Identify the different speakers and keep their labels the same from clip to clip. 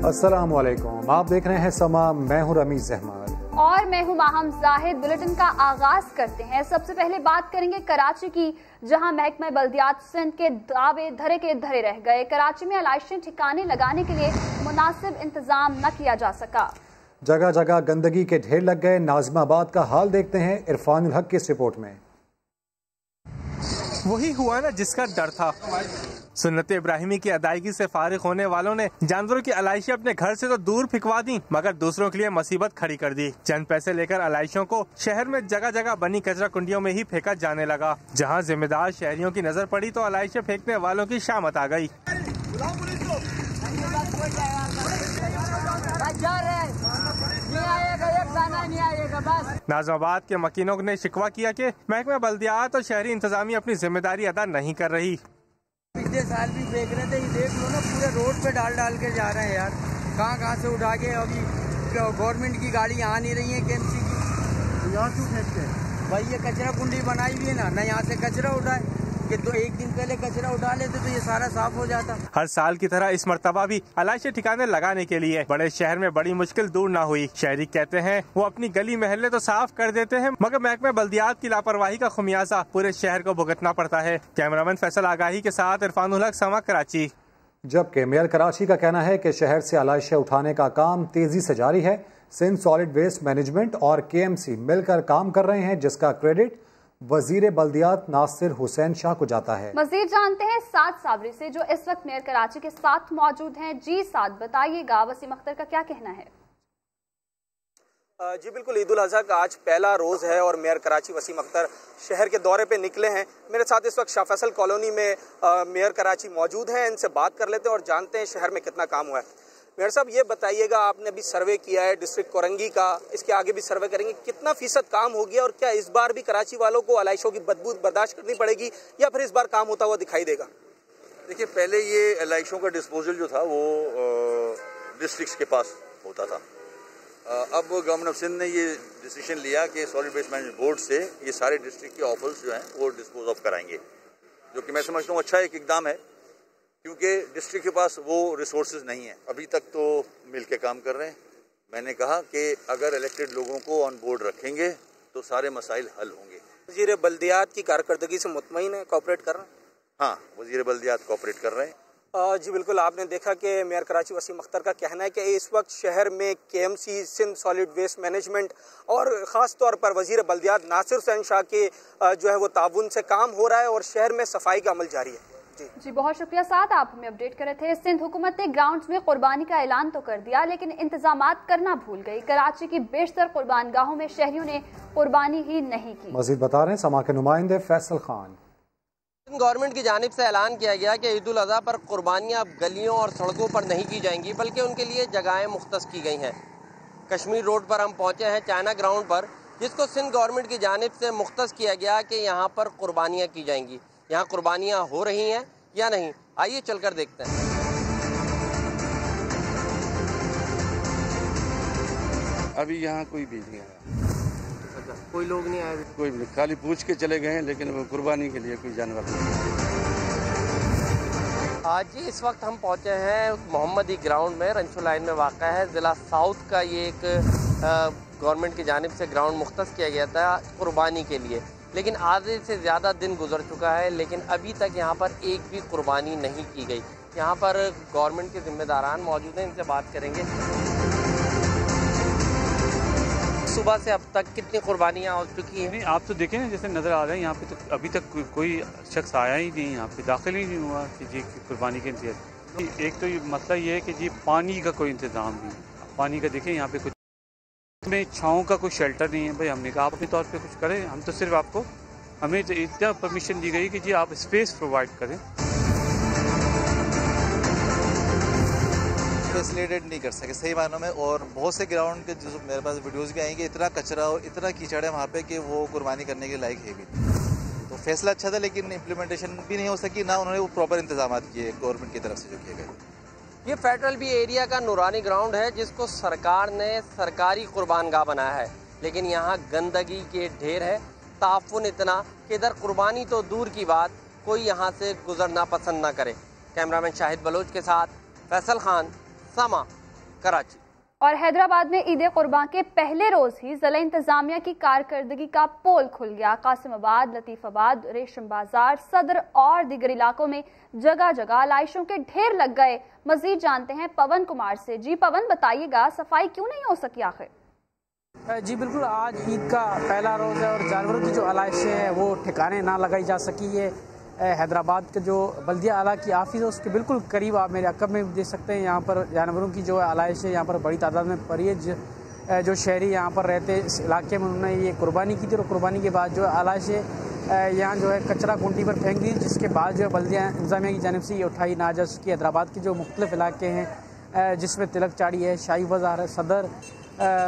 Speaker 1: अस्सलामु अलैकुम, आप देख रहे हैं समा। मैं हूं रमीज अहमद
Speaker 2: और मैं हूं माहम जाहिद। बुलेटिन का आगाज करते हैं। सबसे पहले बात करेंगे कराची की, जहां महकमा बल्दियात सिंध के दावे धरे के धरे रह गए। कराची में आलाइशें ठिकाने लगाने के लिए मुनासिब इंतजाम न किया जा सका।
Speaker 1: जगह जगह गंदगी के ढेर लग गए। नाज़िमाबाद का हाल देखते हैं इरफानुल हक की इस रिपोर्ट में।
Speaker 3: वही हुआ ना जिसका डर था। सुन्नत इब्राहिमी की अदायगी से फारिग होने वालों ने जानवरों की आलाइशें अपने घर से तो दूर फिकवा दी, मगर दूसरों के लिए मुसीबत खड़ी कर दी। चंद पैसे लेकर आलाइशों को शहर में जगह जगह बनी कचरा कुंडियों में ही फेंका जाने लगा। जहां जिम्मेदार शहरियों की नजर पड़ी तो आलाइशें फेंकने वालों की शामत आ गई। नाज़िमाबाद के मकीनों ने शिकवा किया कि महकमा बल्दियात और शहरी इंतजामिया अपनी जिम्मेदारी अदा नहीं कर रही।
Speaker 4: पिछले साल भी फेंक रहे थे, देख लो ना, पूरे रोड पे डाल के जा रहे हैं यार। कहाँ से उठा के, अभी गवर्नमेंट की गाड़ी आ नहीं रही है केएमसी की। यहाँ क्यों फेंकते हैं भाई? ये कचरा कुंडी बनाई हुई है ना यहाँ से कचरा उठाए कि तो एक दिन पहले कचरा उठा लेते तो ये सारा साफ हो जाता।
Speaker 3: हर साल की तरह इस मर्तबा भी आलाइशें ठिकाने लगाने के लिए बड़े शहर में बड़ी मुश्किल दूर न हुई। शहरी कहते हैं वो अपनी गली महल्ले तो साफ कर देते हैं, मगर महकमा बल्दियात की लापरवाही का खुमियाजा पूरे शहर को भुगतना पड़ता है। कैमरामैन फैसल आगाही के साथ इरफानुल हक, समा, कराची।
Speaker 1: जबकि मेयर कराची का कहना है कि शहर से आलाइशें उठाने का काम तेजी से जारी है। सिंध सॉलिड वेस्ट मैनेजमेंट और केएमसी मिलकर काम कर रहे हैं, जिसका क्रेडिट वजीर बल्दियात नासिर हुसैन शाह को जाता है।
Speaker 2: मजीद जानते हैं साद साबरी से, जो इस वक्त मेयर कराची के साथ मौजूद हैं। जी साद, बताइएगा वसीम अख्तर का क्या कहना है?
Speaker 5: जी बिल्कुल, ईद उल अजहा का आज पहला रोज़ है और मेयर कराची वसीम अख्तर शहर के दौरे पे निकले हैं। मेरे साथ इस वक्त शाह फैसल कॉलोनी में मेयर कराची मौजूद हैं। इनसे बात कर लेते हैं और जानते हैं शहर में कितना काम हुआ है। मेयर साहब, ये बताइएगा, आपने अभी सर्वे किया है डिस्ट्रिक्ट कोरंगी का, इसके आगे भी सर्वे करेंगे, कितना फीसद काम हो गया और क्या इस बार भी कराची वालों को आलाइशों की बदबू बर्दाश्त करनी पड़ेगी या फिर इस बार काम होता हुआ दिखाई देगा?
Speaker 6: देखिए, पहले ये आलाइशों का डिस्पोजल जो था वो डिस्ट्रिक्ट्स के पास होता था। अब गवर्नमेंट ऑफ सिंध ने ये डिसीजन लिया कि सॉलिड वेस्ट मैनेजमेंट बोर्ड से ये सारे डिस्ट्रिक्ट के ऑफल्स जो हैं वो डिस्पोज ऑफ कराएंगे, जो कि मैं समझता हूँ अच्छा एक इकदाम है, क्योंकि डिस्ट्रिक्ट के पास वो रिसोर्सेज नहीं है। अभी तक तो मिल के काम कर रहे हैं। मैंने कहा कि अगर इलेक्टेड लोगों को ऑन बोर्ड रखेंगे तो सारे मसाइल हल होंगे।
Speaker 5: वज़ीर बल्दियात की कारकर्दगी से मुतमईन है, कोऑपरेट कर रहे हैं?
Speaker 6: हाँ, वज़ीर बल्दियात कोऑपरेट कर रहे हैं।
Speaker 5: जी बिल्कुल, आपने देखा कि मेयर कराची वसीम अख्तर का कहना है कि इस वक्त शहर में KMC, Sindh solid waste management और ख़ास तौर पर वज़ीर बल्दियात नासिर हुसैन शाह के जो है वो ताउन से काम हो रहा है और शहर में सफाई का अमल जारी है।
Speaker 2: जी बहुत शुक्रिया साथ, आप हमें अपडेट कर रहे थे। सिंध हुकूमत ने ग्राउंड्स में कुर्बानी का ऐलान तो कर दिया, लेकिन इंतजामात करना भूल गई। कराची की बेशतर कुर्बानगाहों में शहरियों ने कुर्बानी ही नहीं की।
Speaker 1: मजीद बता रहे हैं समा के नुमाइंदे फैसल खान।
Speaker 7: गवर्नमेंट की जानिब से ऐलान किया गया कि ईद उल अज़हा पर कुर्बानियाँ अब गलियों और सड़कों पर नहीं की जाएंगी, बल्कि उनके लिए जगहें मुख्तस की गई हैं। कश्मीर रोड पर हम पहुँचे हैं, चाइना ग्राउंड पर, जिसको सिंध गवर्नमेंट की जानिब से मुख्तस किया गया कि यहाँ पर कुर्बानियाँ की जाएंगी। यहाँ कुर्बानियाँ हो रही हैं या नहीं, आइए चलकर देखते हैं।
Speaker 8: अभी यहाँ कोई भी नहीं आया।
Speaker 7: अच्छा, कोई लोग नहीं आए?
Speaker 8: कोई भी, खाली पूछ के चले गए हैं, लेकिन वो कुर्बानी के लिए कोई जानवर नहीं।
Speaker 7: आज जी इस वक्त हम पहुँचे हैं मोहम्मदी ग्राउंड में, रंशो लाइन में वाक़ा है। ज़िला साउथ का ये एक गवर्नमेंट की जानिब से ग्राउंड मुख्तस किया गया था कुर्बानी के लिए, लेकिन आधे से ज़्यादा दिन गुजर चुका है, लेकिन अभी तक यहाँ पर एक भी कुर्बानी नहीं की गई। यहाँ पर गवर्नमेंट के जिम्मेदारान मौजूद हैं, इनसे बात करेंगे। सुबह से अब तक कितनी कुर्बानियाँ हो चुकी हैं?
Speaker 9: नहीं, आप तो देखें ना, जैसे नज़र आ रहा है यहाँ पे तो अभी तक कोई शख्स आया ही नहीं, यहाँ पे दाखिल ही नहीं हुआ कि जी कुर्बानी के इंतजाम। एक तो ये मसला ये है कि जी पानी का कोई इंतज़ाम नहीं है। पानी का देखें यहाँ पे कुछ में छाँव का कोई शेल्टर नहीं है। भाई हमने कहा आप अपने तौर पे कुछ करें, हम तो सिर्फ आपको, हमें तो इतना परमिशन दी गई कि जी आप स्पेस प्रोवाइड करें।
Speaker 10: फैसिलिटेट नहीं कर सके सही मायनों में, और बहुत से ग्राउंड के जो मेरे पास वीडियोस भी आएंगे, इतना कचरा और इतना कीचड़ है वहाँ पे कि वो कुर्बानी करने के लायक है भी। तो फैसला अच्छा था, लेकिन इम्प्लीमेंटेशन भी नहीं हो सकी, ना उन्होंने वो प्रॉपर इंतजाम किए गवर्नमेंट की तरफ से जो किए गए।
Speaker 7: ये फेडरल बी एरिया का नूरानी ग्राउंड है, जिसको सरकार ने सरकारी कुर्बानगाह बनाया है, लेकिन यहाँ गंदगी के ढेर है, ताफुन इतना कि इधर कुर्बानी तो दूर की बात, कोई यहाँ से गुजरना पसंद ना करे। कैमरामैन शाहिद बलोच के साथ फैसल खान, समा, कराची।
Speaker 2: और हैदराबाद में ईद कुर्बान के पहले रोज ही जिला इंतजामिया की कारकर्दगी का पोल खुल गया। कासिमाबाद, लतीफाबाद, रेशम बाजार, सदर और दीगर इलाकों में जगह जगह आलाइशों के ढेर लग गए। मजीद जानते हैं पवन कुमार से। जी पवन, बताइएगा सफाई क्यों नहीं हो सकी आखिर?
Speaker 11: जी बिल्कुल, आज ईद का पहला रोज़ है और जानवरों की जो आलाइशें हैं वो ठिकाने ना लगाई जा सकी है। हैदराबाद के जो बल्दिया आला की ऑफिस है उसके बिल्कुल करीब आप मेरे अकब में देख सकते हैं, यहाँ पर जानवरों की जो आलाइश है यहाँ पर बड़ी तादाद में पड़ी है। जो शहरी यहाँ पर रहते इस इलाके में उन्होंने ये कुर्बानी की थी और कुर्बानी के बाद जो आलाइश है यहाँ जो है कचरा कुंटी पर फेंक दी, जिसके बाद जो बल्दिया इंतजामिया की जानिब से ये उठाई ना जा सकी। हैदराबाद के जो मुख्तलिफ इलाके हैं जिसमें तिलक चाड़ी है, शाही बाज़ार है, सदर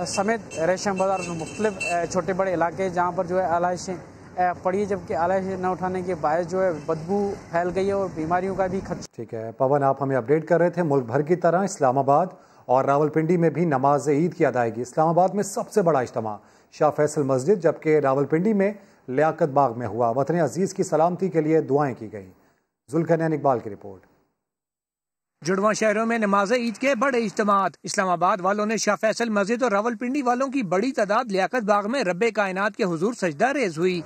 Speaker 11: समेत रेशम बाज़ार, मुख्तलिफ छोटे बड़े इलाके जहाँ पर जो है आलाइशें पड़ी है, जबकि आलाइश न उठाने के बायस जो है बदबू फैल गई है और बीमारियों का भी खतरा।
Speaker 1: ठीक है पवन, आप हमें अपडेट कर रहे थे। मुल्क भर की तरह इस्लामाबाद और रावलपिंडी में भी नमाज ईद की अदायगी। इस्लामाबाद में सबसे बड़ा इज्तिमा शाह फैसल मस्जिद, जबकि रावलपिंडी में लियाकत बाग में हुआ। वतन अजीज की सलामती के लिए दुआएं की गई। जुल्करनैन इकबाल की रिपोर्ट।
Speaker 12: जुड़वा शहरों में नमाज ईद के बड़े इज्तिमात। इस्लामाबाद वालों ने शाह फैसल मस्जिद और रावलपिंडी वालों की बड़ी तादाद लियाकत बाग में रब्बे कायनात के हुजूर सजदा रेज हुई।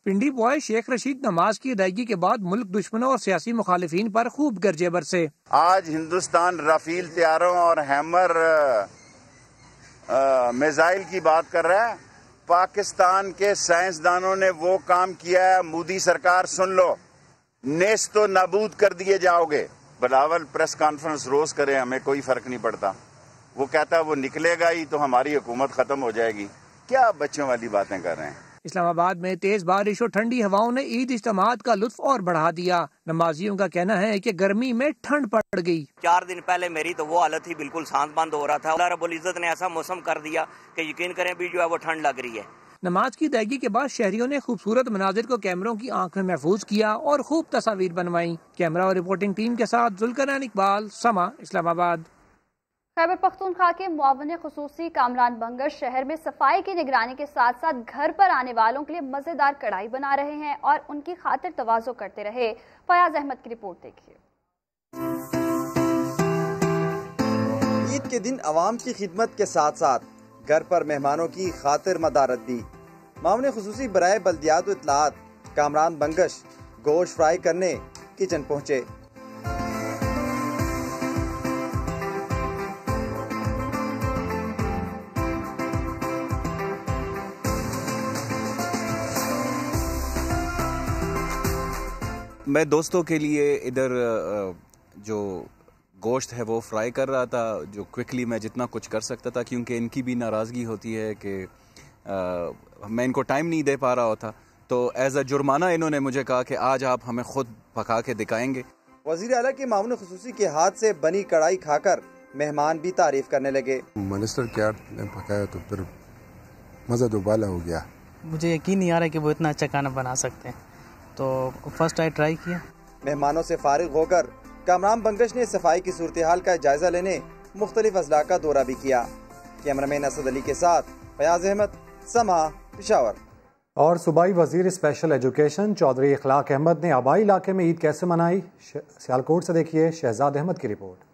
Speaker 12: पिंडी बॉय शेख रशीद नमाज की अदायगी के बाद मुल्क दुश्मनों और सियासी मुखालिफिन पर खूब गरजे बरसे।
Speaker 13: आज हिंदुस्तान राफेल तैयारों और हैमर मिसाइल की बात कर रहा है। पाकिस्तान के साइंसदानों ने वो काम किया है, मोदी सरकार सुन लो, नेस्तो नाबूद कर दिए जाओगे। बिलावल प्रेस कॉन्फ्रेंस रोज करे, हमें कोई फर्क नहीं पड़ता। वो कहता है वो निकलेगा ही तो हमारी हुकूमत खत्म हो जाएगी। क्या बच्चों वाली बातें कर रहे हैं।
Speaker 12: इस्लामाबाद में तेज बारिश और ठंडी हवाओं ने ईद इज्तिमात का लुत्फ और बढ़ा दिया। नमाजियों का कहना है कि गर्मी में ठंड पड़ गई।
Speaker 14: 4 दिन पहले मेरी तो वो हालत थी, बिल्कुल सांस बंद हो रहा था। अल्लाह रब्बुल इज्जत ने ऐसा मौसम कर दिया कि यकीन करें भी जो है वो ठंड लग रही है।
Speaker 12: नमाज की अदायगी के बाद शहरियों ने खूबसूरत मनाजिर को कैमरों की आंख में महफूज किया और खूब तस्वीर बनवाई। कैमरा और रिपोर्टिंग टीम के साथ जुल्करनैन इकबाल, समा, इस्लामाबाद।
Speaker 2: खैबर पख्तूनख्वा के मुआविन खुसूसी कामरान बंगश शहर में सफाई की निगरानी के साथ साथ घर पर आने वालों के लिए मजेदार कढ़ाई बना रहे हैं और उनकी खातिर तवाज़ो करते रहे। फयाज अहमद की रिपोर्ट देखिए।
Speaker 15: ईद के दिन अवाम की खिदमत के साथ साथ घर पर मेहमानों की खातिर मदारत भी। मुआविन खुसूसी बराए बल्दियात व इत्तलाआत कामरान बंगश गोश्त फ्राई करने किचन पहुंचे।
Speaker 16: मैं दोस्तों के लिए इधर जो गोश्त है वो फ्राई कर रहा था, जो क्विकली मैं जितना कुछ कर सकता था, क्योंकि इनकी भी नाराज़गी होती है कि मैं इनको टाइम नहीं दे पा रहा होता। तो एज अ जुर्माना इन्होंने मुझे कहा कि आज आप हमें खुद पका के दिखाएंगे।
Speaker 15: वज़ीर आला के मामून खुसूसी के हाथ से बनी कढ़ाई खाकर मेहमान भी तारीफ करने लगे।
Speaker 17: मिनिस्टर क्या ने पकाया तो फिर मज़ा दोबाला हो गया।
Speaker 18: मुझे यकीन नहीं आ रहा कि वो इतना अच्छा खाना बना सकते हैं, तो फर्स्ट टाइम ट्राई किया। मेहमानों
Speaker 15: से फारिग होकर कामरान बंगश ने सफाई की सूरत हाल का जायजा लेने मुख्तलिफ अजला का दौरा भी किया। कैमरामैन असद अली के साथ फयाज अहमद, समा, पेशावर।
Speaker 1: और सूबाई वजीर स्पेशल एजुकेशन चौधरी इखलाक अहमद ने आबाई इलाके में ईद कैसे मनाई, सियालकोट से देखिए शहजाद अहमद की रिपोर्ट।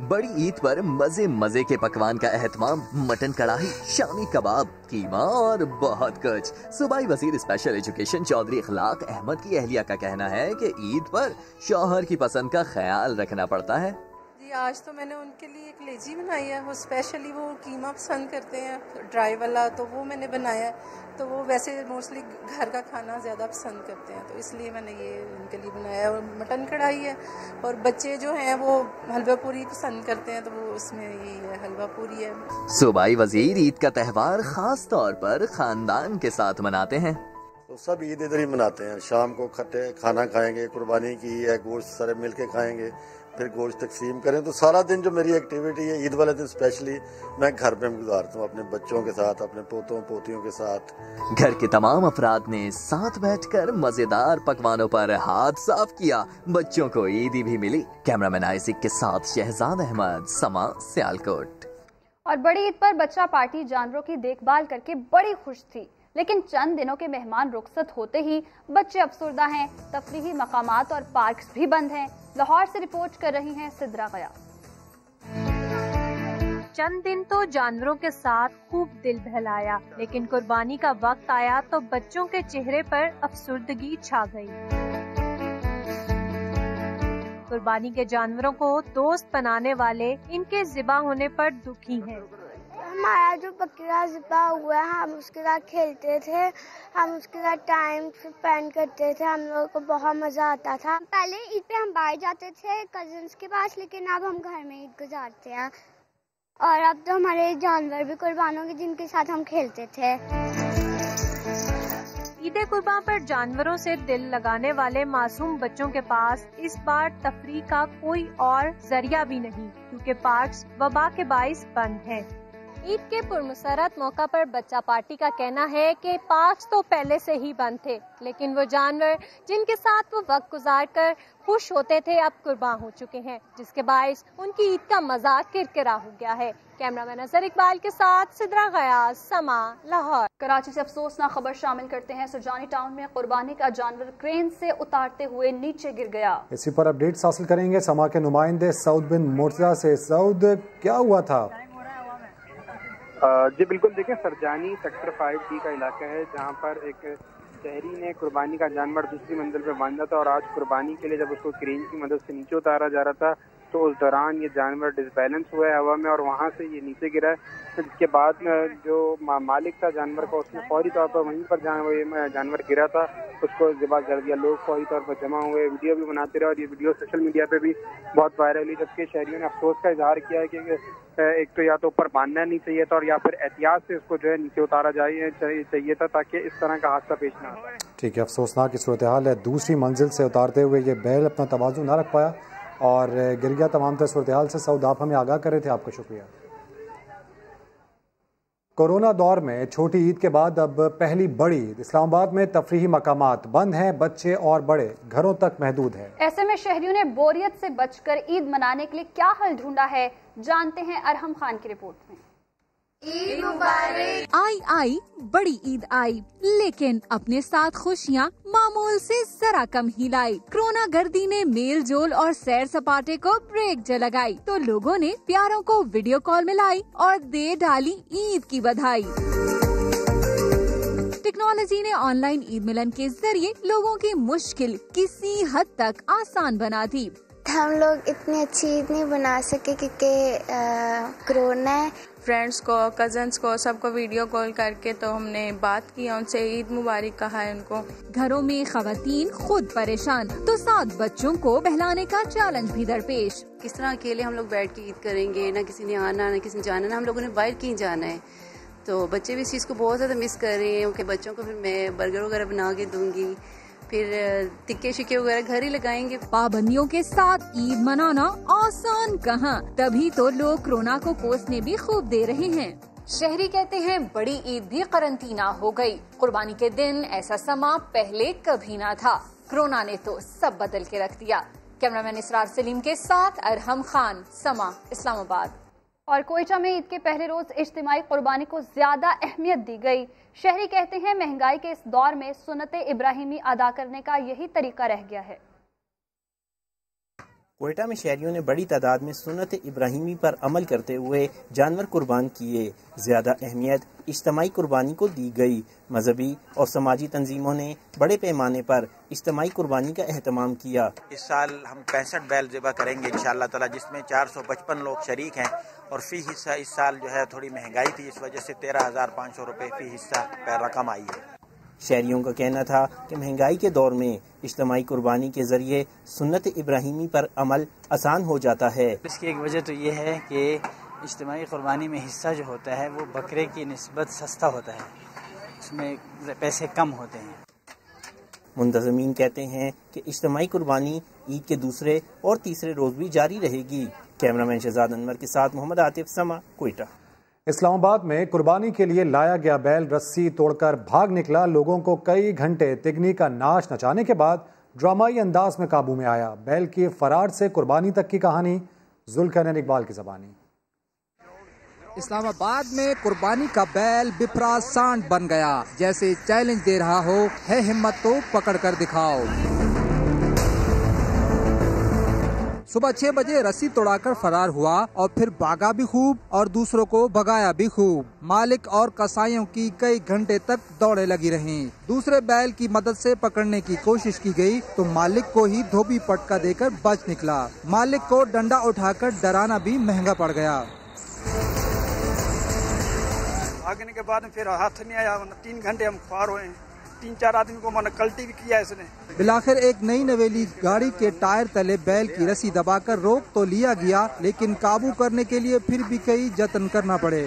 Speaker 19: बड़ी ईद पर मजे मजे के पकवान का एहतमाम, मटन कढ़ाई, शामी कबाब, कीमा और बहुत कुछ। सूबाई वजीर स्पेशल एजुकेशन चौधरी इखलाक अहमद की अहलिया का कहना है कि ईद पर शौहर की पसंद का ख्याल रखना पड़ता है।
Speaker 20: जी आज तो मैंने उनके लिए एक लेजी बनाई है, वो स्पेशली वो कीमा पसंद करते हैं ड्राई वाला, तो वो मैंने बनाया है। तो वो वैसे मोस्टली घर का खाना ज़्यादा पसंद करते हैं, तो इसलिए मैंने ये उनके लिए बनाया है। और मटन कढ़ाई है, और बच्चे जो हैं वो हलवा पूरी पसंद करते हैं, तो वो उसमें यही है, हलवा पूरी है।
Speaker 19: सूबाई वजीर ईद का त्यौहार खास तौर पर खानदान के साथ मनाते हैं।
Speaker 21: तो सब ईद इधर ही मनाते हैं। शाम को खट्टे खाना खाएंगे, कुर्बानी की है, गोश्त सारे मिल के खाएंगे, फिर गोश्त तकसीम करें। तो सारा दिन जो मेरी एक्टिविटी है ईद वाले दिन स्पेशली मैं घर पे गुजारता हूँ, अपने बच्चों के साथ, अपने पोतों पोतियों के साथ।
Speaker 19: घर के तमाम अफराद ने साथ बैठकर मजेदार पकवानों पर हाथ साफ किया। बच्चों को ईदी भी मिली। कैमरामैन आइजिक के साथ शहजाद अहमद, समा, सियालकोट।
Speaker 2: और बड़ी ईद पर बच्चा पार्टी जानवरों की देखभाल करके बड़ी खुश थी। लेकिन चंद दिनों के मेहमान रुखसत होते ही बच्चे अफसरदा हैं। तफरीही मकामात और पार्क्स भी बंद हैं। लाहौर से रिपोर्ट कर रही हैं सिद्रा गया।
Speaker 4: चंद दिन तो जानवरों के साथ खूब दिल बहलाया, लेकिन कुर्बानी का वक्त आया तो बच्चों के चेहरे पर अफसुर्दगी छा गई। कुर्बानी के जानवरों को दोस्त बनाने वाले इनके ज़िबा होने पर दुखी हैं।
Speaker 22: हमारा जो बकरा ज़िबा हुआ है, हम उसके साथ खेलते थे, हम उसके साथ टाइम स्पेंड करते थे, हम लोगों को बहुत मजा आता था। पहले ईद पे हम बाहर जाते थे कजिन्स के पास, लेकिन अब हम घर में ईद गुजारते हैं। और अब तो हमारे जानवर भी कुर्बान होंगे जिनके साथ हम खेलते थे।
Speaker 4: ईद कुर्बान पर जानवरों से दिल लगाने वाले मासूम बच्चों के पास इस बार तफरीह का कोई और जरिया भी नहीं, क्योंकि पार्क्स वबा के बाइस बंद हैं। ईद के पुरमसरत मौका पर बच्चा पार्टी का कहना है कि पार्क्स तो पहले से ही बंद थे, लेकिन वो जानवर जिनके साथ वो वक्त गुजार कर खुश होते थे अब कुर्बान हो चुके हैं, जिसके बाइस उनकी ईद का मजा किरकिरा हो गया है। कैमरामैन अजहर इकबाल के साथ सिद्रा गयास, समा, लाहौर।
Speaker 2: कराची से अफसोसनाक खबर शामिल करते हैं। सुजानी टाउन में कुर्बानी का जानवर क्रेन से उतारते हुए नीचे गिर गया।
Speaker 1: इसी पर अपडेट्स हासिल करेंगे समा के नुमाइंदे सऊद बिन मुर्तजा से। सऊद, क्या हुआ था?
Speaker 23: जी बिल्कुल, देखिए सरजानी सेक्टर 5D का इलाका है, जहां पर एक शहरी ने कुर्बानी का जानवर दूसरी मंजिल पे बांधा था और आज कुर्बानी के लिए जब उसको क्रेन की मदद से नीचे उतारा जा रहा था तो उस दौरान ये जानवर डिसबैलेंस हुआ है हवा में और वहां से ये नीचे गिरा है। जिसके बाद जो मालिक था जानवर का, उसने फौरी तौर पर वहीं पर जानवर गिरा था उसको ज़िबा कर दिया। लोग फौरी तौर पर जमा हुए, वीडियो भी बनाते रहे और ये वीडियो सोशल मीडिया पे भी बहुत वायरल हुई, जबकि शहरियों ने अफसोस का इजहार किया है कि एक तो या तो ऊपर बांधना नहीं चाहिए था और या फिर एहतियात से इसको जो है नीचे उतारा चाहिए था ताकि इस तरह का हादसा पेश ना हो।
Speaker 1: ठीक है, अफसोसनाक की सूरत हाल है। दूसरी मंजिल से उतारते हुए ये बैल अपना तवाज़ुन ना रख पाया और गिर गया। तमाम तर सूरत हाल से सऊद आप हमें आगाह कर रहे थे, आपका शुक्रिया। कोरोना दौर में छोटी ईद के बाद अब पहली बड़ी ईद। इस्लामाबाद में तफरीही मकामात बंद हैं, बच्चे और बड़े घरों तक महदूद है।
Speaker 2: ऐसे में शहरियों ने बोरियत से बचकर ईद मनाने के लिए क्या हल ढूंढा है, जानते हैं अरहम खान की रिपोर्ट में।
Speaker 24: ईद मुबारक। आई बड़ी ईद आई, लेकिन अपने साथ खुशियाँ मामूल से जरा कम ही लाई। कोरोना गर्दी ने मेल जोल और सैर सपाटे को ब्रेक जो लगाई तो लोगों ने प्यारों को वीडियो कॉल मिलाई और दे डाली ईद की बधाई। टेक्नोलॉजी ने ऑनलाइन ईद मिलन के जरिए लोगों की मुश्किल किसी हद तक आसान बना दी।
Speaker 22: हम लोग इतनी अच्छी ईद नहीं बना सके क्योंकि कोरोना है।
Speaker 25: फ्रेंड्स को, कजन्स को, सबको वीडियो कॉल करके तो हमने बात की, उनसे ईद मुबारक कहा है उनको।
Speaker 24: घरों में खवातीन खुद परेशान तो साथ बच्चों को बहलाने का चैलेंज भी दरपेश।
Speaker 26: किस तरह अकेले हम लोग बैठ के ईद करेंगे, ना किसी ने आना ना किसी ने जाना, ना हम लोगों ने बाहर कहीं जाना है। तो बच्चे भी इस चीज़ को बहुत ज़्यादा मिस कर रहे हैं कि बच्चों को फिर मैं बर्गर वगैरह बना के दूंगी, फिर टिक्के शिक्के वगैरह घर ही लगाएंगे।
Speaker 24: पाबंदियों के साथ ईद मनाना आसान कहाँ, तभी तो लोग कोरोना को कोसने भी खूब दे रहे हैं। शहरी कहते हैं बड़ी ईद भी करंटीना हो गई। कुर्बानी के दिन ऐसा समा पहले कभी ना था, कोरोना ने तो सब बदल के रख दिया। कैमरामैन इसरार सलीम के साथ अरहम खान, समा, इस्लामाबाद।
Speaker 2: और कोयटा में ईद के पहले रोज इज्तिमाई कुर्बानी को ज्यादा अहमियत दी गई। शहरी कहते हैं महंगाई के इस दौर में सुन्नत इब्राहिमी अदा करने का यही तरीका रह गया है।
Speaker 27: कोयटा में शहरियों ने बड़ी तादाद में सुन्नत इब्राहिमी पर अमल करते हुए जानवर कुर्बान किए। ज्यादा अहमियत इज्तिमाई कुर्बानी को दी गई। मजहबी और समाजी तंजीमों ने बड़े पैमाने पर इज्तिमाई कुर्बानी का एहतमाम किया।
Speaker 28: इस साल हम 65 बैल ज़िबा करेंगे इंशाअल्लाह ताला, जिसमें 455 लोग शरीक हैं और फी हिस्सा इस साल जो है थोड़ी महंगाई थी, इस वजह से 13,500 रुपये फी हिस्सा रकम आई है।
Speaker 27: शहरियों का कहना था कि महंगाई के दौर में इज्तिमाई कुर्बानी के जरिए सुन्नत इब्राहिमी पर अमल आसान हो जाता है।
Speaker 29: इसकी एक वजह तो ये है कि इज्तिमाई कुर्बानी में हिस्सा जो होता है वो बकरे की निस्बत सस्ता होता है, उसमें पैसे कम होते हैं।
Speaker 27: मुंतज़मीन कहते हैं कि इज्तिमाई कुर्बानी ईद के दूसरे और तीसरे रोज भी जारी रहेगी। कैमरामैन शहजाद अनवर के साथ मोहम्मद आतिफ, समा, कोयटा।
Speaker 1: इस्लामाबाद में कुर्बानी के लिए लाया गया बैल रस्सी तोड़कर भाग निकला। लोगों को कई घंटे तिगनी का नाच नचाने के बाद ड्रामाई अंदाज में काबू में आया। बैल के फरार से कुर्बानी तक की कहानी जुल्करनैन इकबाल की ज़बानी।
Speaker 3: اسلام آباد میں قربانی کا بیل بپرا سانڈ بن گیا، جیسے چیلنج دے رہا ہو، ہے ہمت تو پکڑ کر دکھاؤ۔ صبح 6 بجے رسی توڑا کر فرار ہوا اور پھر بھاگا بھی خوب اور دوسروں کو بھگایا بھی خوب۔ مالک اور قصائیوں کی کئی گھنٹے تک دوڑیں لگی رہیں۔ دوسرے بیل کی مدد سے پکڑنے کی کوشش کی گئی تو مالک کو ہی دھوبی پٹکا دے کر بچ نکلا۔ مالک کو ڈنڈا اٹھا کر ڈرانا بھی مہنگا پڑ گیا۔
Speaker 5: بھاگنے کے بعد پھر ہاتھ نہیں آیا، 3 گھنٹے ہم خوار ہوئے ہیں، 3-4 آدمی کو کلٹی بھی کیا اس نے۔
Speaker 3: بلاخر ایک نئی نویلی گاڑی کے ٹائر تلے بیل کی رسی دبا کر روک تو لیا گیا، لیکن قابو کرنے کے لیے پھر بھی کئی جتن کرنا پڑے۔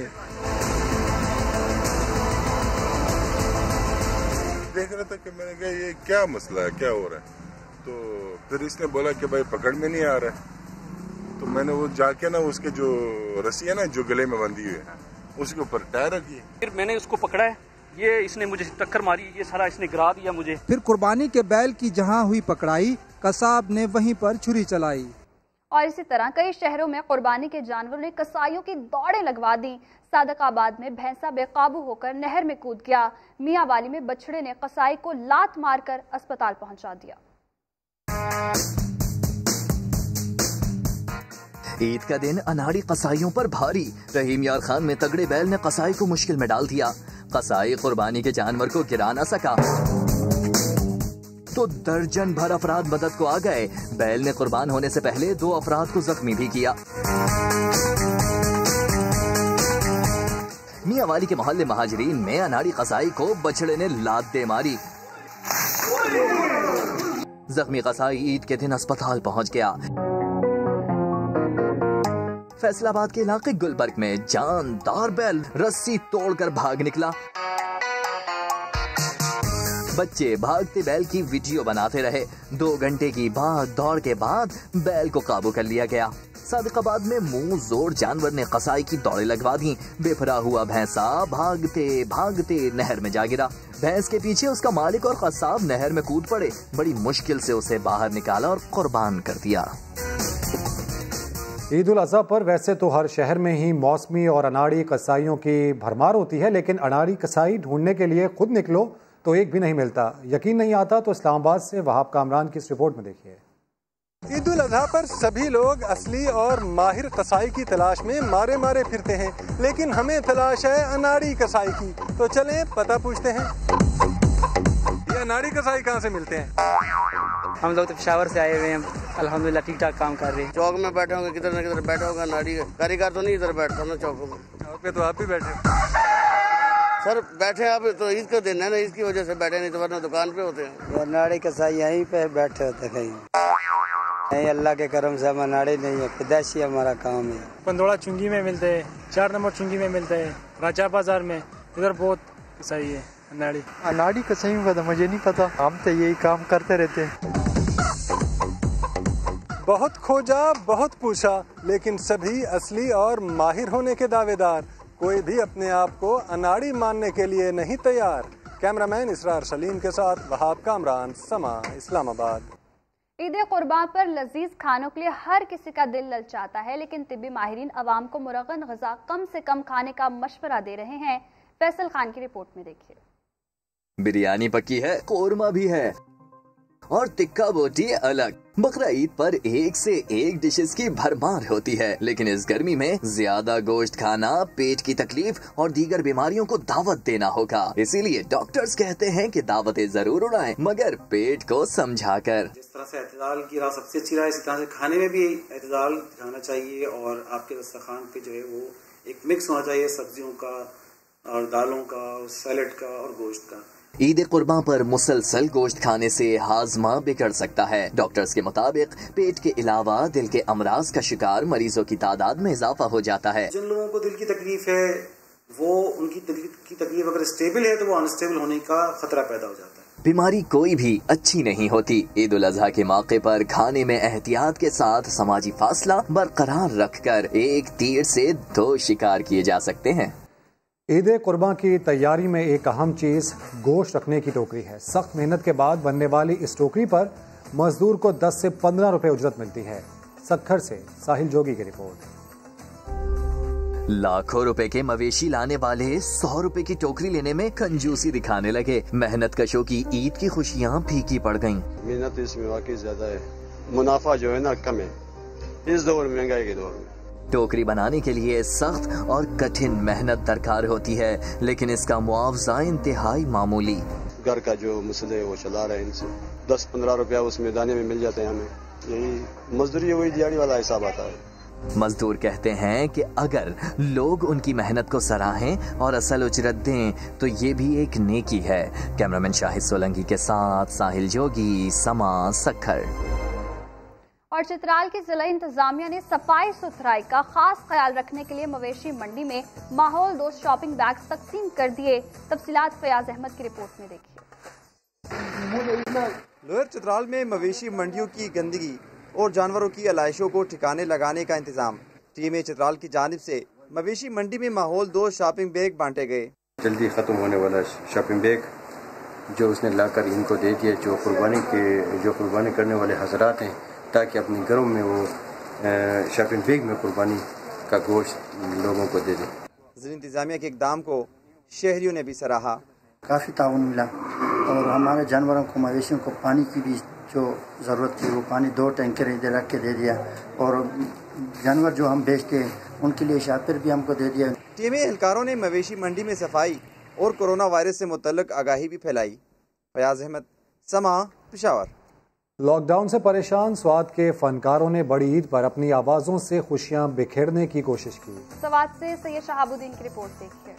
Speaker 17: دیکھ رہا تھا کہ میں نے کہا یہ کیا مسئلہ ہے، کیا ہو رہا ہے، تو پھر اس نے بولا کہ بھائی پکڑ میں نہیں آ رہا ہے، تو میں نے وہ جا کے نا اس کے جو رسی ہے نا جو گلے میں بندھی ہوئی ہے اس کے اوپر ٹائر رکھی، پھر
Speaker 5: میں نے اس کو پکڑا ہے، یہ اس نے مجھے ٹکر ماری، یہ سارا اس نے گرا دیا مجھے۔
Speaker 3: پھر قربانی کے بیل کی جہاں ہوئی پکڑائی، قصاب نے وہیں پر چھری چلائی۔
Speaker 2: اور اسی طرح کئی شہروں میں قربانی کے جانوروں نے قصائیوں کی دوڑیں لگوا دی۔ صادق آباد میں بھینسا بے قابو ہو کر نہر میں کود گیا۔ میاں والی میں بچڑے نے قصائی کو لات مار کر اسپتال پہنچا دیا۔
Speaker 19: عید کا دن اناڑی قصائیوں پر بھاری، رحیم یار خان میں تگڑے بیل نے قصائی کو مشکل میں ڈال دیا۔ قصائی قربانی کے جانور کو گرا نہ سکا تو درجن بھر افراد مدد کو آ گئے۔ بیل نے قربان ہونے سے پہلے 2 افراد کو زخمی بھی کیا۔ میاں والی کے محلے مہاجرین میں اناڑی قصائی کو بچڑے نے لات دے ماری۔ زخمی قصائی عید کے دن اسپتال پہنچ گیا۔ فیصل آباد کے علاقے گلبرگ میں جاندار بیل رسی توڑ کر بھاگ نکلا۔ بچے بھاگتے بیل کی ویڈیو بناتے رہے۔ 2 گھنٹے کی بھاگ دوڑ کے بعد بیل کو قابو کر لیا گیا۔ صادق آباد میں منہ زور جانور نے قصائی کی دوڑیں لگوا دی۔ بے پناہ ہوا بھینسا بھاگتے بھاگتے نہر میں جا گرا۔ بھینس کے پیچھے اس کا مالک اور قصاب نہر میں کود پڑے۔ بڑی مشکل سے اسے باہر نکالا اور قربان کر دیا۔
Speaker 1: عید الاضحیٰ پر ویسے تو ہر شہر میں ہی موسمی اور اناڑی قصائیوں کی بھرمار ہوتی ہے، لیکن اناڑی قصائی ڈھونڈنے کے لیے خود نکلو تو ایک بھی نہیں ملتا۔ یقین نہیں آتا تو اسلام آباد سے وہاب کامران کی اس رپورٹ میں دیکھیے۔
Speaker 6: عید الاضحیٰ پر سبھی لوگ اصلی اور ماہر قصائی کی تلاش میں مارے مارے پھرتے ہیں، لیکن ہمیں تلاش ہے اناڑی قصائی کی، تو چلیں پتہ پوچھتے ہیں۔ یہ اناڑی قصائی کہاں سے ملتے ہیں؟
Speaker 7: ہم لوگ تو پشاور سے آئے ہوئے ہیں، الحمدللہ ٹھیک ٹھاک کام کر رہے ہیں۔
Speaker 8: چوک میں بیٹھے ہوں گے، کدھر نہ کدھر بیٹھا ہوگا اناڑی کاریگر، تو نہیں ادھر بیٹھتا نا چوکوں میں۔
Speaker 6: چوک پہ تو آپ بھی بیٹھے
Speaker 8: سر، بیٹھے آپ تو عید کا دن ہے نا، اس کی وجہ سے بیٹھے، نہیں تو ورنہ دکان پہ ہوتے ہیں۔
Speaker 7: اناڑی قصائی یہیں پہ بیٹھے ہوتے کہیں نہیں، اللہ کے کرم سے ہم اناڑی نہیں ہے، پیدائشی ہمارا کام ہے۔
Speaker 5: پندوڑا چنگی میں ملتے ہیں، 4 نمبر چنگی میں ملتے ہیں، راجا بازار میں، ادھر بہت قصائی ہے اناڑی۔
Speaker 7: اناڑی قصائیوں کا تو مجھے نہیں پتا، ہم تو یہی کام کرتے رہتے ہیں۔
Speaker 6: بہت کھوجا بہت پوچھا، لیکن سبھی اصلی اور ماہر ہونے کے دعوے دار، کوئی بھی اپنے آپ کو اناڑی ماننے کے لیے نہیں تیار۔ کیمرہ مین اسرار سلیم کے ساتھ وہاب کامران، سما، اسلام آباد۔
Speaker 2: عید قربان پر لذیذ کھانوں کے لیے ہر کسی کا دل للچاتا ہے، لیکن طبی ماہرین عوام کو مرغن غذا کم سے کم کھانے کا مشورہ دے رہے ہیں۔ فیصل خان کی رپورٹ میں دیکھیے۔
Speaker 19: بریانی پکی ہے، قورمہ بھی ہے اور ٹکا بوٹی الگ۔ بقرہ عید پر ایک سے ایک ڈشز کی بھرمار ہوتی ہے، لیکن اس گرمی میں زیادہ گوشت کھانا پیٹ کی تکلیف اور دیگر بیماریوں کو دعوت دینا ہوگا۔ اسی لیے ڈاکٹرز کہتے ہیں کہ دعوتیں ضرور اڑائیں، مگر پیٹ کو سمجھا کر۔
Speaker 9: جس طرح سے اعتدال کی راہ سب سے اچھی راہ، اسی طرح سے کھانے میں بھی اعتدال دکھانا چاہیے، اور آپ کے دسترخوان پہ جو ہے وہ ایک مکس ہونا چاہیے سبزیوں کا اور دالوں کا، سیلڈ کا اور گوشت کا۔
Speaker 19: عید قرباں پر مسلسل گوشت کھانے سے ہاضمہ بگڑ سکتا ہے۔ ڈاکٹرز کے مطابق پیٹ کے علاوہ دل کے امراض کا شکار مریضوں کی تعداد میں اضافہ ہو جاتا ہے۔
Speaker 9: جن لوگوں کو دل کی تکلیف ہے، وہ ان کی دل کی تکلیف اگر اسٹیبل ہے تو وہ انسٹیبل ہونے کا خطرہ پیدا ہو جاتا ہے۔
Speaker 19: بیماری کوئی بھی اچھی نہیں ہوتی۔ عید الاضحیٰ کے موقع پر کھانے میں احتیاط کے ساتھ سماجی فاصلہ برقرار رکھ کر ایک تیر سے 2 شکار کیے جا سکتے ہیں۔
Speaker 1: عید قربان کی تیاری میں ایک اہم چیز گوشت رکھنے کی ٹوکری ہے۔ سخت محنت کے بعد بننے والی اس ٹوکری پر مزدور کو 10 سے 15 روپے اجرت ملتی ہے۔ سکھر سے ساحل جوگی کی رپورٹ۔
Speaker 19: लाखों रुपए के मवेशी लाने वाले 100 रुपए की टोकरी लेने में कंजूसी दिखाने लगे। मेहनत कशों की ईद की खुशियाँ फीकी पड़ गईं।
Speaker 10: मेहनत इसमें वाकई ज्यादा है, मुनाफा जो है ना कम है इस दौर में, महंगाई के दौर में।
Speaker 19: टोकरी बनाने के लिए सख्त और कठिन मेहनत दरकार होती है, लेकिन इसका मुआवजा इंतहाई मामूली।
Speaker 10: घर का जो मसले वो चला रहे हैं, इनसे 10-15 रुपया उसमें दाने में मिल जाते हैं हमें, यही मजदूरी वही दिहाड़ी वाला हिसाब आता है।
Speaker 19: मजदूर कहते हैं कि अगर लोग उनकी मेहनत को सराहें और असल उजरत दें तो ये भी एक नेकी है। कैमरामैन शाहिद सोलंकी के साथ साहिल जोगी, समा सक्खर।
Speaker 2: और चित्राल की जिला इंतजामिया ने सफाई सुथराई का खास ख्याल रखने के लिए मवेशी मंडी में माहौल दोस्त शॉपिंग बैग्स तकसीम कर दिए। तफसीलात फयाज अहमद की रिपोर्ट में देखिए।
Speaker 11: लोअर चित्राल में मवेशी मंडियों की गंदगी और जानवरों की आलाइशों को ठिकाने लगाने का इंतजाम। टीम चित्राल की जानिब से मवेशी मंडी में माहौल दोस्त शॉपिंग बैग बांटे गए।
Speaker 12: जल्दी ख़त्म होने वाला शॉपिंग बैग जो उसने लाकर इनको दे दिया, जो कुर्बानी करने वाले हजरात हैं, ताकि अपने घरों में वो शॉपिंग बैग में कुर्बानी का गोश्त लोगों को दे दें।
Speaker 11: जिला इंतजामिया के इक़दाम को शहरियों ने भी सराहा।
Speaker 13: काफ़ी ताउन मिला और हमारे जानवरों को, मवेशियों को पानी की भी जो ज़रूरत थी वो पानी 2 टैंकर इधर रख के दे दिया, और जानवर जो हम बेचते हैं उनके लिए शापिर भी हमको दे दिया।
Speaker 11: टीम एहलकारों ने मवेशी मंडी में सफाई और कोरोना वायरस से मुतल्लिक आगाही भी फैलाई। फयाज अहमद, समा, पेशावर।
Speaker 1: लॉकडाउन से परेशान स्वात के फनकारों ने बड़ी ईद पर अपनी आवाज़ों से खुशियां बिखेरने की कोशिश की।
Speaker 2: स्वात से सैयद शहाबुद्दीन की रिपोर्ट देखिए।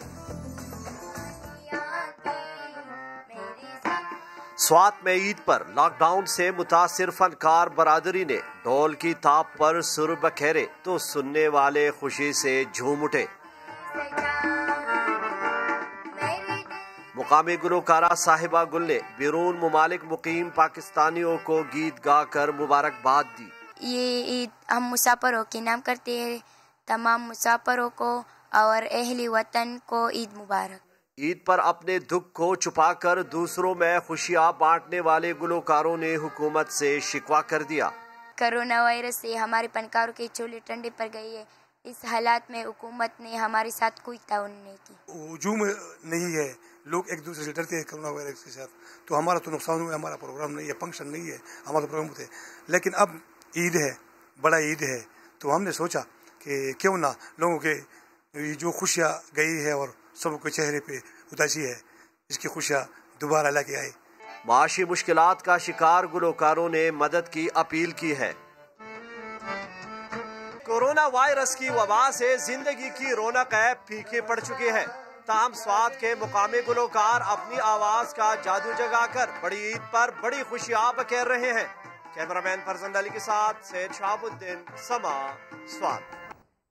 Speaker 14: स्वात में ईद पर लॉकडाउन से मुतासिर फनकार बरादरी ने ढोल की ताप पर सुर बखेरे तो सुनने वाले खुशी से झूम उठे। मुकामी गुलकारा साहिबा गुल ने बैरून मुमालिक मुकीम पाकिस्तानियों को गीत गा कर मुबारकबाद दी।
Speaker 15: ये ईद हम मुसाफिरों के नाम करते हैं, तमाम मुसाफिरों को और अहली वतन को ईद मुबारक।
Speaker 14: ईद पर अपने दुख को छुपाकर दूसरों में खुशियाँ बांटने वाले गुलकारों ने हुकूमत से शिकवा कर दिया।
Speaker 15: कोरोना वायरस से हमारे फनकारों के चूल्हे ठंडे पड़ गए हैं। इस हालात में हुकूमत ने हमारे साथ कोई ताउन नहीं की।
Speaker 16: हुजूम नहीं है, लोग एक दूसरे से डरते हैं कोरोना वायरस के साथ, तो हमारा तो नुकसान हुआ, हमारा प्रोग्राम नहीं है, फंक्शन नहीं है, हमारा तो प्रोग्राम होते हैं। लेकिन अब ईद है, बड़ा ईद है, तो हमने सोचा कि क्यों ना लोगों के जो खुशियाँ गई है और सबके चेहरे पे उदासी है, इसकी खुशियाँ दोबारा लेके आए।
Speaker 14: माशी मुश्किलात का शिकार गुलकारों ने मदद की अपील की है। कोरोना वायरस की वबा से जिंदगी की रौनक फीके पड़ चुके हैं। ताम स्वाद के मुकामी गुलकार अपनी आवाज का जादू जगाकर बड़ी ईद पर बड़ी खुशियां बखेर रहे हैं। कैमरामैन फरजंद अली के साथ सैयद शहाबुद्दीन, समा, स्वाद।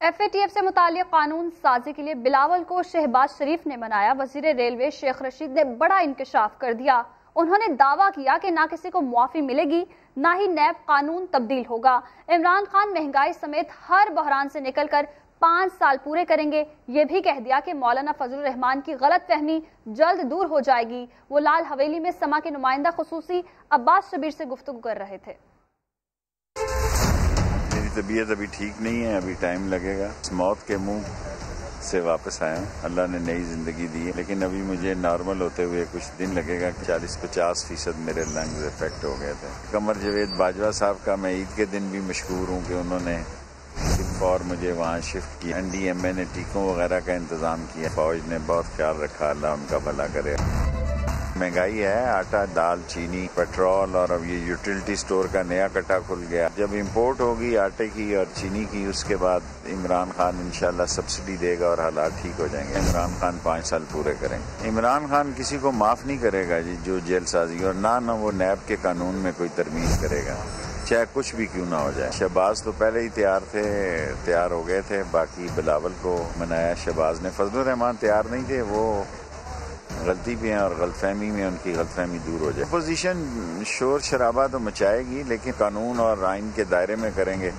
Speaker 2: FATF से मुताल्लिक़ कानून साजी के लिए बिलावल को शहबाज शरीफ ने मनाया। वजीर रेलवे शेख रशीद ने बड़ा इंकशाफ कर दिया। उन्होंने दावा किया कि ना किसी को मुआफ़ी मिलेगी, ना ही नैब कानून तब्दील होगा। इमरान खान महंगाई समेत हर बहरान से निकलकर 5 साल पूरे करेंगे। ये भी कह दिया कि मौलाना फजलुर रहमान की गलत फहमी जल्द दूर हो जाएगी। वो लाल हवेली में समा के नुमाइंदा खुसूसी अब्बास शबीर से गुफ्तगू कर रहे थे।
Speaker 18: मेरी तबीयत अभी ठीक नहीं है, अभी टाइम लगेगा। मौत के मुंह से वापस आया हूँ, अल्लाह ने नई जिंदगी दी है, लेकिन अभी मुझे नॉर्मल होते हुए कुछ दिन लगेगा। 40-50% मेरे लंग्स इफेक्ट हो गए थे। कमर जवेद बाजवा साहब का मैं ईद के दिन भी मशहूर हूँ कि उन्होंने और मुझे वहाँ शिफ्ट किया। NDMA ने टीकों वगैरह का इंतजाम किया, फौज ने बहुत ख्याल रखा, अल्लाह उनका भला करे। महंगाई है, आटा, दाल, चीनी, पेट्रोल और अब ये यूटिलिटी स्टोर का नया कट्टा खुल गया। जब इंपोर्ट होगी आटे की और चीनी की, उसके बाद इमरान खान इंशाल्लाह सब्सिडी देगा और हालात ठीक हो जाएंगे। इमरान खान 5 साल पूरे करेंगे। इमरान खान किसी को माफ नहीं करेगा जी जो जेल साजी, और ना वो नैब के कानून में कोई तरमीम करेगा, चाहे कुछ भी क्यों ना हो जाए। शहबाज तो पहले ही तैयार हो गए थे, बाकी बिलावल को मनाया शहबाज ने। फजलुर रहमान तैयार नहीं थे, वो गलती भी है और गलतफहमी में उनकी गलतफहमी दूर हो जाए। अपोजिशन शोर शराबा तो मचाएगी, लेकिन कानून और आइन के दायरे में करेंगे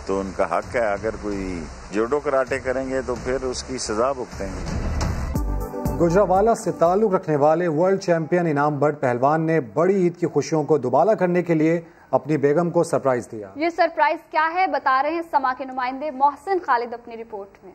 Speaker 18: तो उनका हक है। अगर कोई जूडो कराटे करेंगे तो फिर उसकी सजा भुगतेंगे।
Speaker 1: गुजरावाला से ताल्लुक रखने वाले वर्ल्ड चैंपियन इनाम बट पहलवान ने बड़ी ईद की खुशियों को दुबाला करने के लिए अपनी बेगम को सरप्राइज दिया।
Speaker 2: ये सरप्राइज क्या है बता रहे हैं समा के नुमाइंदे मोहसिन खालिद अपनी रिपोर्ट में।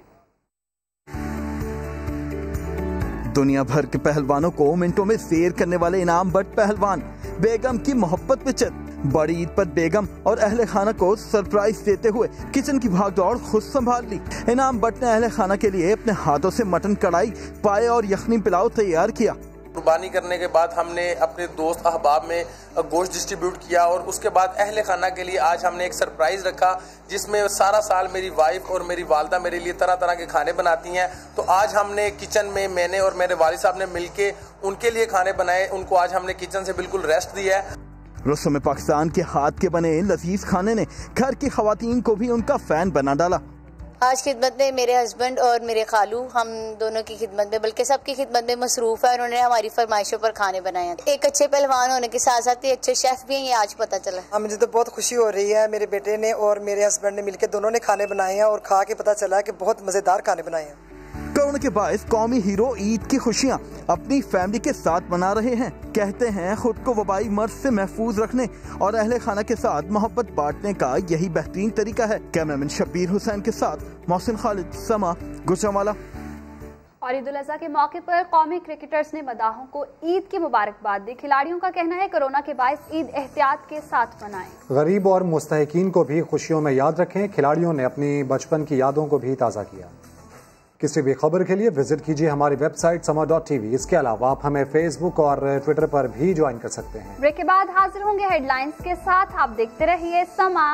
Speaker 4: दुनिया भर के पहलवानों को मिनटों में शेर करने वाले इनाम बट पहलवान बेगम की मोहब्बत पे चल। बड़ी ईद पर बेगम और अहले खाना को सरप्राइज देते हुए किचन की भागदौड़ खुद संभाल ली। इनाम बट ने अहले खाना के लिए अपने हाथों से मटन कढ़ाई, पाए और यखनी पुलाव तैयार किया।
Speaker 20: कुर्बानी करने के बाद हमने अपने दोस्त अहबाब में गोश्त डिस्ट्रीब्यूट किया और उसके बाद अहले खाना के लिए आज हमने एक सरप्राइज रखा, जिसमें सारा साल मेरी वाइफ और मेरी वालदा मेरे लिए तरह तरह के खाने बनाती हैं। तो आज हमने किचन में मैंने और मेरे वालिद साहब ने मिलके उनके लिए खाने बनाए। उनको आज हमने किचन से बिल्कुल रेस्ट दिया है।
Speaker 4: रसूम पाकिस्तान के हाथ के बने लजीज खाने ने घर की खवातीन को भी उनका फैन बना डाला।
Speaker 21: आज खिदमत में मेरे हस्बैंड और मेरे खालू, हम दोनों की खिदमत में, बल्कि सबकी खिदमत में मसरूफ है। उन्होंने हमारी फरमाइशों पर खाने बनाए हैं। एक अच्छे पहलवान होने के साथ साथ ये अच्छे शेफ भी हैं, ये आज पता चला।
Speaker 22: मुझे तो बहुत खुशी हो रही है। मेरे बेटे ने और मेरे हस्बैंड ने मिलकर दोनों ने खाने बनाए हैं और खा के पता चला है कि बहुत मजेदार खाने बनाए हैं।
Speaker 4: कोरोना के बायस कौमी हीरो ईद की खुशियाँ अपनी फैमिली के साथ मना रहे हैं। कहते हैं खुद को वबाई मर्ज से महफूज रखने और अहले खाना के साथ मोहब्बत बांटने का यही बेहतरीन तरीका है। कैमरामैन शब्बीर हुसैन के साथ मोहसिन खालिद, समा, गुजरांवाला।
Speaker 2: और ईद उल अज़हा के मौके पर कौमी क्रिकेटर्स ने मदाहों को ईद की मुबारकबाद दी। खिलाड़ियों का कहना है कोरोना के बायस ईद एहतियात के साथ मनाएं।
Speaker 1: गरीब और मुस्तहिकीन को भी खुशियों में याद रखें। खिलाड़ियों ने अपनी बचपन की यादों को भी ताज़ा किया। किसी भी खबर के लिए विजिट कीजिए हमारी वेबसाइट sama.tv। इसके अलावा आप हमें फेसबुक और ट्विटर पर भी ज्वाइन कर सकते हैं।
Speaker 2: ब्रेक के बाद हाजिर होंगे हेडलाइंस के साथ। आप देखते रहिए समा।